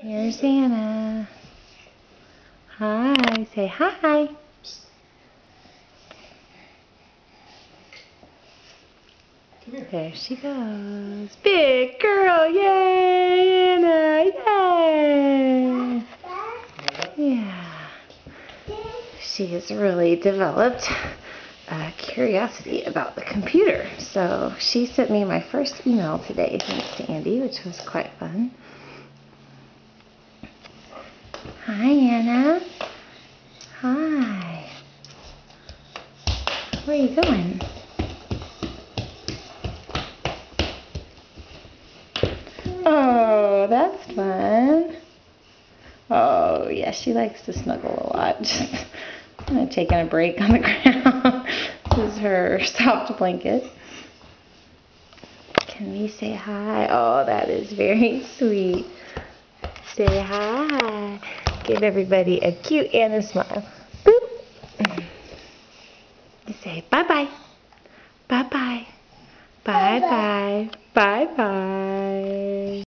Here's Anna. Hi. Say hi. Come here. There she goes. Big girl. Yay, Anna. Yay. Yeah. She has really developed a curiosity about the computer. So she sent me my first email today, thanks to Andy, which was quite fun. Hi, Anna. Hi. Where are you going? Oh, that's fun. Oh, yeah, she likes to snuggle a lot. Just kind of taking a break on the ground. This is her soft blanket. Can we say hi? Oh, that is very sweet. Say hi. Give everybody a cute Anna smile. Boop. You say bye-bye. Bye-bye. Bye-bye. Bye-bye.